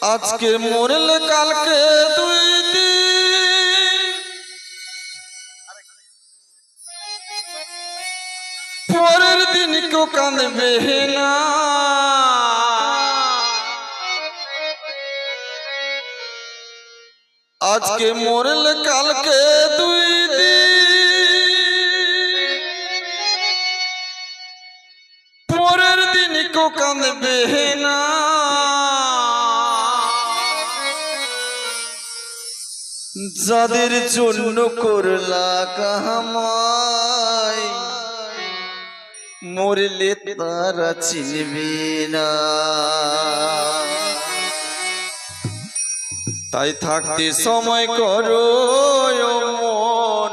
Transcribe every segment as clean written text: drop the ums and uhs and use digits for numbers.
আজকে মরলে কালকে দুই দিন, পরের দিন কেউ কাঁদবে না। আজকে মরলে কালকে দুই দিন, পরের দিন কেউ কাঁদবে না। যাদের জন্য করলা কামাই, মরলে তারা চিনবে না। তাই থাকতে সময় করো মন,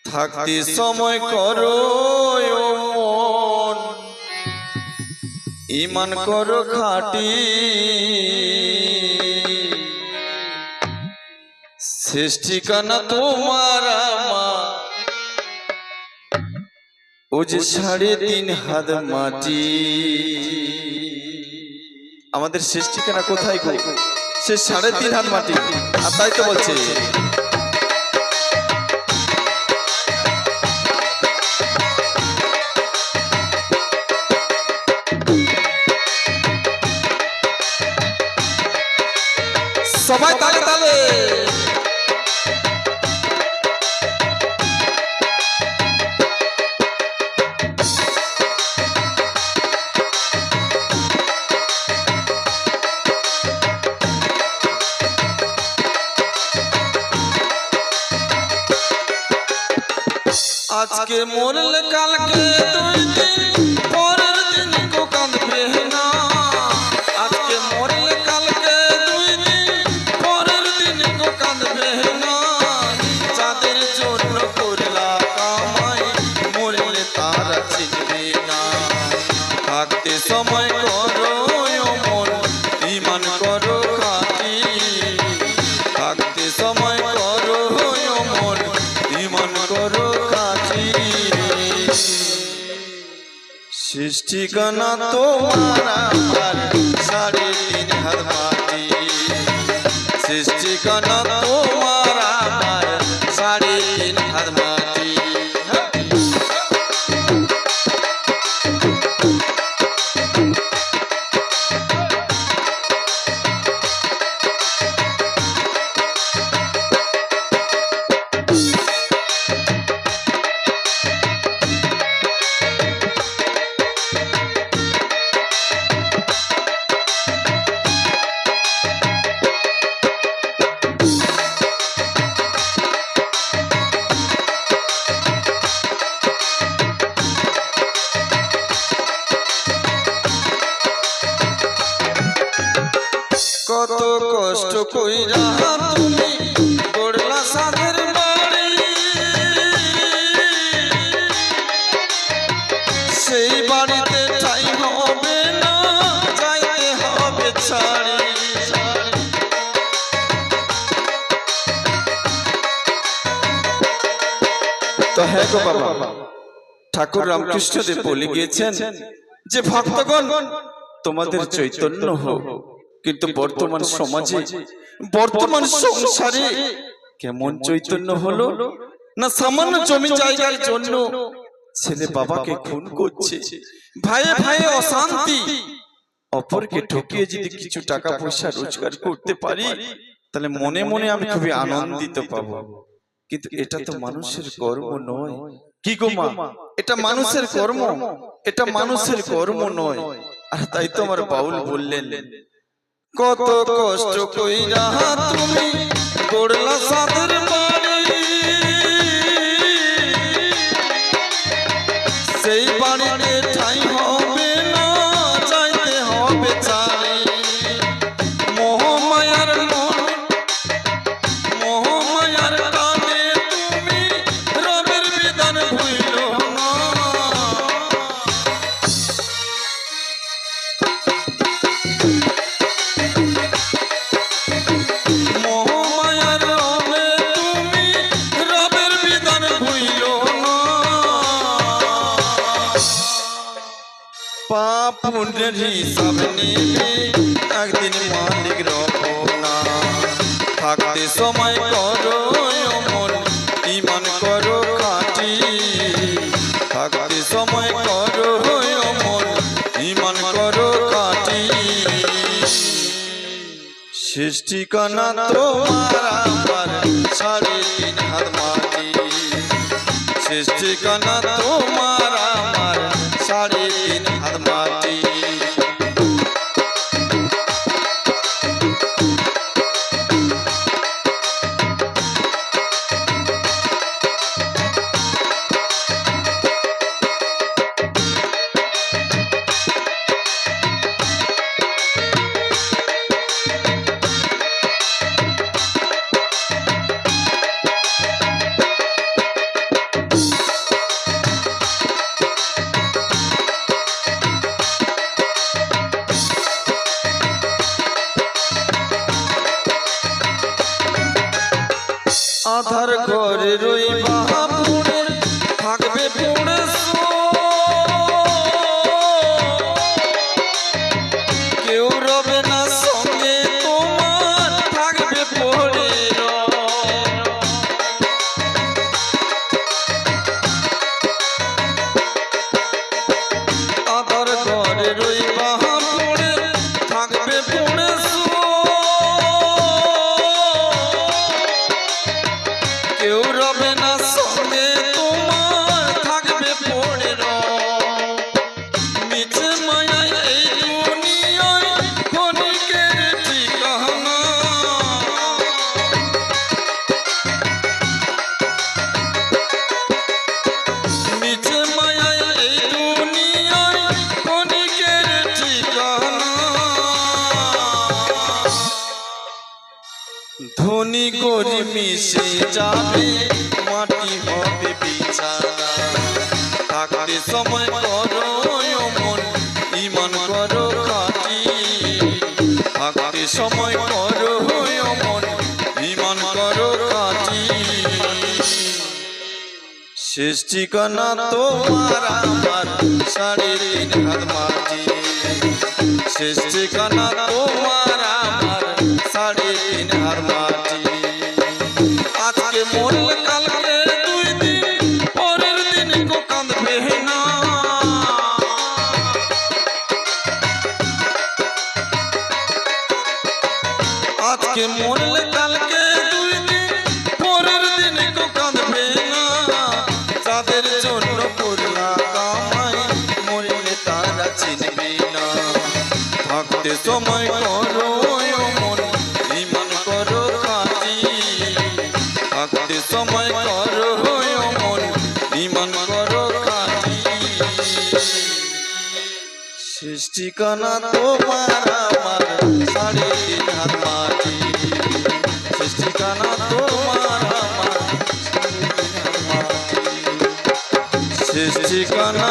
থাকতে সময় করো মন, ঈমান করো খাঁটি। শেষ ঠিকানা তোমার আমার, ও যে 3.5 হাত মাটি। আমাদের শেষ ঠিকানা কোথায় গো? সে 3.5 হাত মাটি। আর তাই তো বলছে সবাই তালে তালে। আজকে মরলে কালকে দুই দিন, পরের দিন কেউ কাঁদবে না। আজকে মরলে কালকে দুই দিন, পরের দিন কেউ কাঁদবে না। যাদের জন্য করলা কামাই, মরলে তারা চিনবে না। থাকতে সময় করো মন, ঈমান করো খাঁটি। থাকতে সময় করো মন, ঈমান করো খাঁটি। শেষ ঠিকানা তোমার আমার 3.5 হাত মাটি। শেষ ঠিকানা তোমার আমার 3.5 হাত মাটি। কত কষ্ট কইরা তুমি গড়লা সাদের বাড়ি, সেই বাড়িতে ঠাই হবে না, যাইতে হবে ছাড়ি। তো হ্যাঁ গো বাবা, ঠাকুর রামকৃষ্ণ দেব বলে গিয়েছেন যে ভক্তগণ তোমাদের চৈতন্য হোক। কিন্তু বর্তমান সমাজে, বর্তমান সংসারে কেমন চৈতন্য হলো না, সামান্য জমি জায়গার জন্য ছেলে বাবাকে খুন করছে, ভাইয়ে ভাইয়ে অশান্তি। অপরকে ঠকিয়ে যদি কিছু টাকা পয়সা রোজগার করতে পারি, তাহলে মনে মনে আমি খুবই আনন্দিত পাবো। কিন্তু এটা তো মানুষের কর্ম নয়। কি গো মা, এটা মানুষের কর্ম, এটা মানুষের কর্ম নয়। আর তাই তো আমার বাউল বললেন, কত কষ্ট কইরা তুমি গড়লা সাদের বাড়ি, সেই বাড়িতে ঠাই হবে না, যাইতে হবে ছাড়ি। মোহমায়ার মন, মোহমায়ার টানে তুমি রবের বিধান ভুইল না। পুণ্যের হিসাব নেবে একদিন মালিক রব না। থাকতে সময় করো মন ইমান করো খাঁটি, থাকতে সময় করো মন ইমান করো খাঁটি। শেষ ঠিকানা তোমার আমার 3.5 হাত মাটি, শেষ ঠিকানা তোমার আমার 3.5 হাত মাটি। আধার ঘরে রইবা পুড়ে থাকবে পুড়ে কেউ রবে না সঙ্গে তোমার থাকবে পড়ে। আধার ঘরে রইবা পুড়ে থাকবে পুড়ে কেউ রবে না সঙ্গে তোমার থাকবে পড়ে। মিছে মায়ায় এই দুনিয়ায় ক্ষণিকের ঠিকানা, মিছে মায়ায় এই দুনিয়ায় ক্ষণিকের ঠিকানা। ধনী গরিব মিশে যাবে মাটি হবে বিছানা, থাকতে সময় করো মন ইমান করো খাঁটি, থাকতে সময় করো মন ইমান করো খাঁটি। শেষ ঠিকানা তোমার আমার 3.5 হাত মাটি, শেষ ঠিকানা তোমার আমার 3.5 হাত মাটি। আজকে মরলে কালকে 2 দিন পরের দিন কো কাঁদবে না, আজকে মরলে কালকে 2 দিন পরের দিন কো কাঁদবে না। যাদের জন্য করলা কামাই মরলে তারা চিনবে না, থাকতে সময় করো মন ইমান করো খাঁটি, থাকতে সময় করো মন ইমান করো খাঁটি। শেষ ঠিকানা তোমার আমার 3.5 হাত মাটি, শেষ ঠিকানা তোমার আমার 3.5 হাত মাটি, শেষ ঠিকানা।